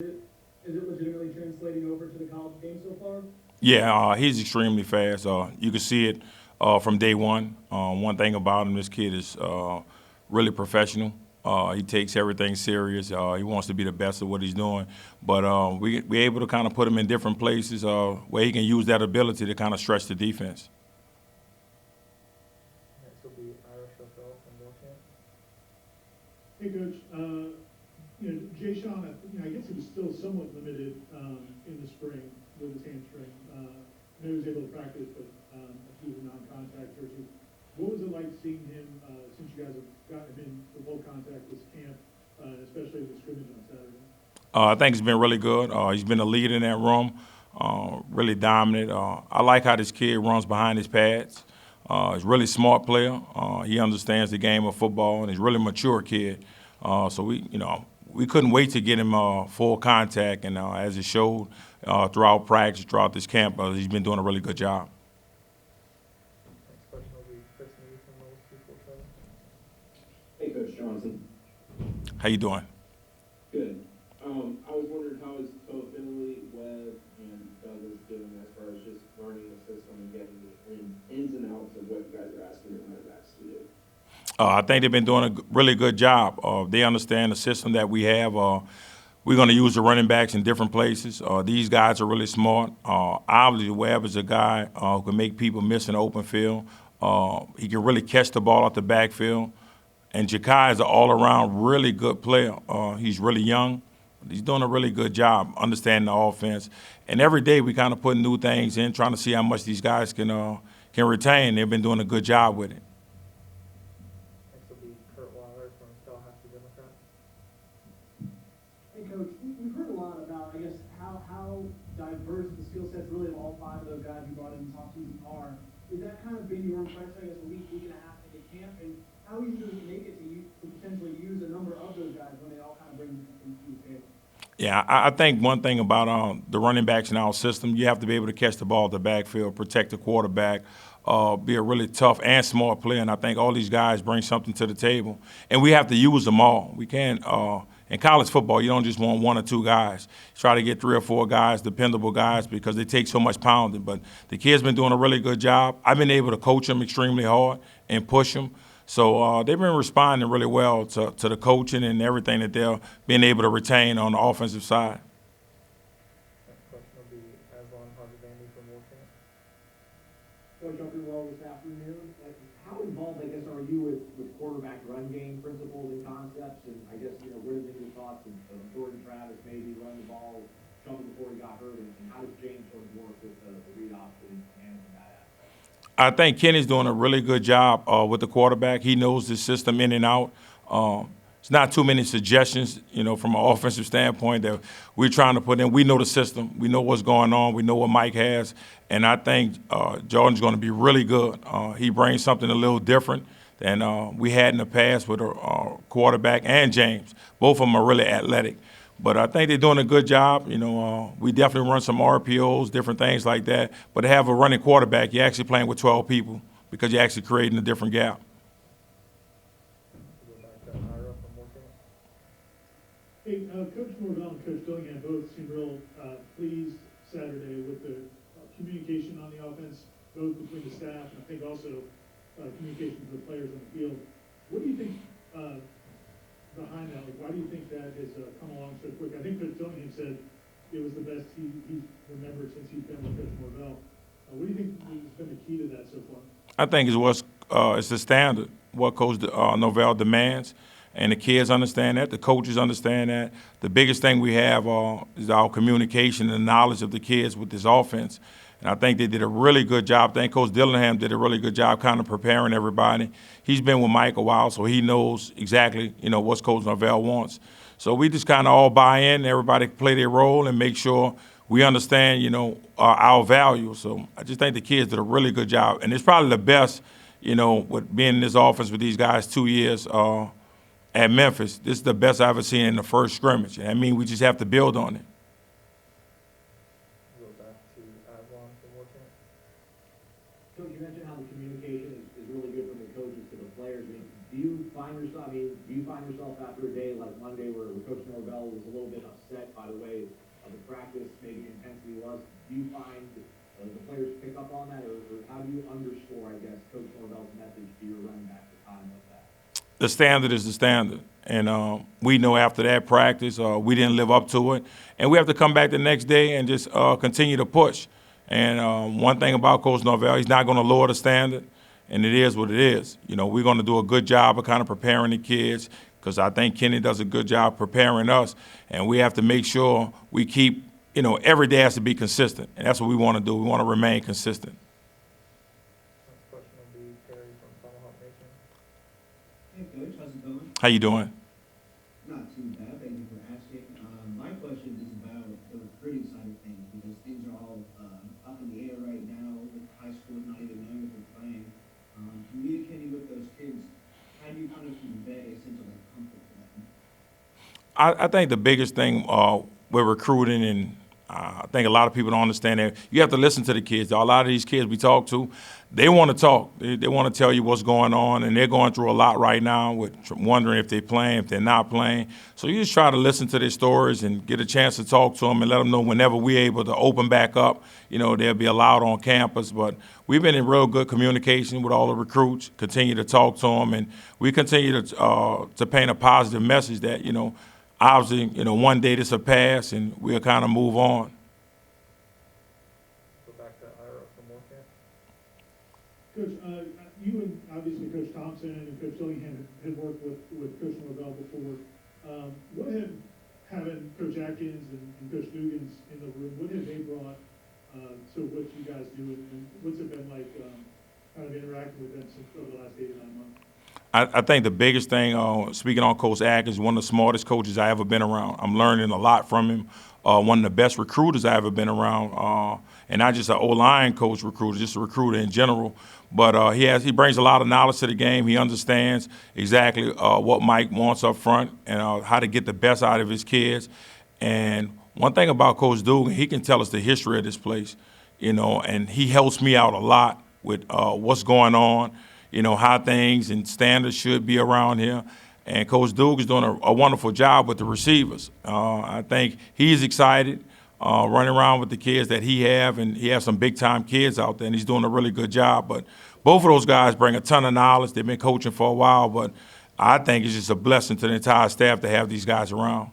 Is it legitimately translating over to the college game so far? Yeah, he's extremely fast. You can see it from day one. One thing about him, this kid is really professional. He takes everything serious. He wants to be the best at what he's doing. But we're able to kind of put him in different places where he can use that ability to kind of stretch the defense. Next will be Ira Schofel from Warchant. Hey, Coach. Jay Sean, I guess he was still somewhat limited in the spring with his hamstring. I know he was able to practice, but he was a non-contact jersey. What was it like seeing him since you guys have gotten him in the full contact this camp, especially the scrimmage on Saturday? I think he's been really good. He's been a leader in that room, really dominant. I like how this kid runs behind his pads. He's a really smart player. He understands the game of football, and he's a really mature kid. So we couldn't wait to get him full contact, and as it showed throughout practice, throughout this camp, he's been doing a really good job. Next question will be Chris Needy from Knowles 247. Hey, Coach Johnson. How you doing? Good. I was wondering how is both Finley, Webb, and Douglas doing as far as just learning the system and getting the ins and outs of what you guys are asking your running backs to do? I think they've been doing a really good job. They understand the system that we have. We're going to use the running backs in different places. These guys are really smart. Obviously, Webb is a guy who can make people miss an open field. He can really catch the ball out the backfield. And Jakai is an all-around really good player. He's really young. He's doing a really good job understanding the offense. And every day we kind of put new things in, trying to see how much these guys can retain. They've been doing a good job with it. Next will be Kurt Weiler from Tallahassee Democrat. Hey, Coach, we've heard a lot about, I guess, how diverse the skill sets really of all five of those guys you brought in this offseason are. Is that kind of been your impression, I guess, a week and a half into camp? And how easy does it make it to potentially use a number of those guys when they all kind of bring things to the table? Yeah, I think one thing about the running backs in our system, you have to be able to catch the ball at the backfield, protect the quarterback, be a really tough and smart player. And I think all these guys bring something to the table. And we have to use them all. We can't, in college football, you don't just want one or two guys. Try to get three or four guys, dependable guys, because they take so much pounding. But the kid's been doing a really good job. I've been able to coach them extremely hard and push them. So they've been responding really well to the coaching and everything that they're being able to retain on the offensive side. Next question will be Aslan Harjavandy from Warchant. Coach, hope you're well this afternoon. How involved, I guess, are you with quarterback run game principles and concepts? And I guess, what have been your thoughts of Jordan Travis maybe running the ball, showing before he got hurt, and how does James sort of work with the read option and managing that aspect? I think Kenny's doing a really good job with the quarterback. He knows the system in and out. It's not too many suggestions, from an offensive standpoint that we're trying to put in. We know the system. We know what's going on. We know what Mike has. And I think Jordan's going to be really good. He brings something a little different than we had in the past with a quarterback and James. Both of them are really athletic. But I think they're doing a good job. We definitely run some RPOs, different things like that. But to have a running quarterback, you're actually playing with 12 people because you're actually creating a different gap. We'll go back to Ira from Warchant. Hey, Coach Norvell and Coach Dillingham both seemed real pleased Saturday with the communication on the offense, both between the staff and I think also communication to the players on the field. What do you think behind that? Why do you think that has come along so quick? I think Coach Dillingham said it was the best he's remembered since he's been with Coach Norvell. What do you think has been the key to that so far? I think it's the standard, what Coach Norvell demands. And the kids understand that. The coaches understand that. The biggest thing we have is our communication and knowledge of the kids with this offense. And I think they did a really good job. I think Coach Dillingham did a really good job kind of preparing everybody. He's been with Mike a while, so he knows exactly, what Coach Norvell wants. So we just kind of all buy in, everybody play their role and make sure we understand, our value. So I just think the kids did a really good job. And it's probably the best, with being in this offense with these guys 2 years at Memphis. This is the best I've ever seen in the first scrimmage. And I mean, we just have to build on it. We'll go back to Aslan from Warchant. Coach, you mentioned how the communication is really good from the coaches to the players. Do you find yourself after a day like Monday where Coach Norvell was a little bit upset set by the way of the practice, maybe intensity was. Do you find the players pick up on that, or how do you underscore, I guess, Coach Norvell's message to your running back at a time like that? The standard is the standard. And we know after that practice, we didn't live up to it. And we have to come back the next day and just continue to push. And one thing about Coach Norvell, he's not going to lower the standard, and it is what it is. You know, we're going to do a good job of kind of preparing the kids, because I think Kenny does a good job preparing us. And we have to make sure we keep, you know, every day has to be consistent. And that's what we want to do. We want to remain consistent. Next question will be Terry from Tomahawk Nation. Hey Coach, how's it going? How you doing? Not too bad, thank you for asking. My question is about the recruiting side of things, because things are all up in the air right now, with high schools not even knowing if they're playing. Communicating with those kids, how do you kind of convey a sense of like comfort to them? I think the biggest thing with recruiting, and I think a lot of people don't understand that, you have to listen to the kids. A lot of these kids we talk to, they want to talk. They want to tell you what's going on, and they're going through a lot right now with wondering if they're playing, if they're not playing. So you just try to listen to their stories and get a chance to talk to them and let them know whenever we're able to open back up, you know, they'll be allowed on campus. But we've been in real good communication with all the recruits, continue to talk to them, and we continue to paint a positive message that, you know, obviously, you know, one day this will pass and we'll kind of move on. Go back to Ira from Morecambe. Coach, you and obviously Coach Thompson and Coach Dillingham had worked with Coach Norvell before. What have having Coach Atkins and Coach Dugans in the room, what have they brought to what you guys do, and what's it been like kind of interacting with them since over the last 8 or 9 months? I think the biggest thing, speaking on Coach Atkins, is one of the smartest coaches I ever been around. I'm learning a lot from him. One of the best recruiters I ever been around, and not just an O-line coach recruiter, just a recruiter in general. But he brings a lot of knowledge to the game. He understands exactly what Mike wants up front and how to get the best out of his kids. And one thing about Coach Dugan, he can tell us the history of this place, you know, and he helps me out a lot with what's going on, you know, how things and standards should be around here. And Coach Duke is doing a wonderful job with the receivers. I think he's excited running around with the kids that he have, and he has some big-time kids out there, and he's doing a really good job. But both of those guys bring a ton of knowledge. They've been coaching for a while, but I think it's just a blessing to the entire staff to have these guys around.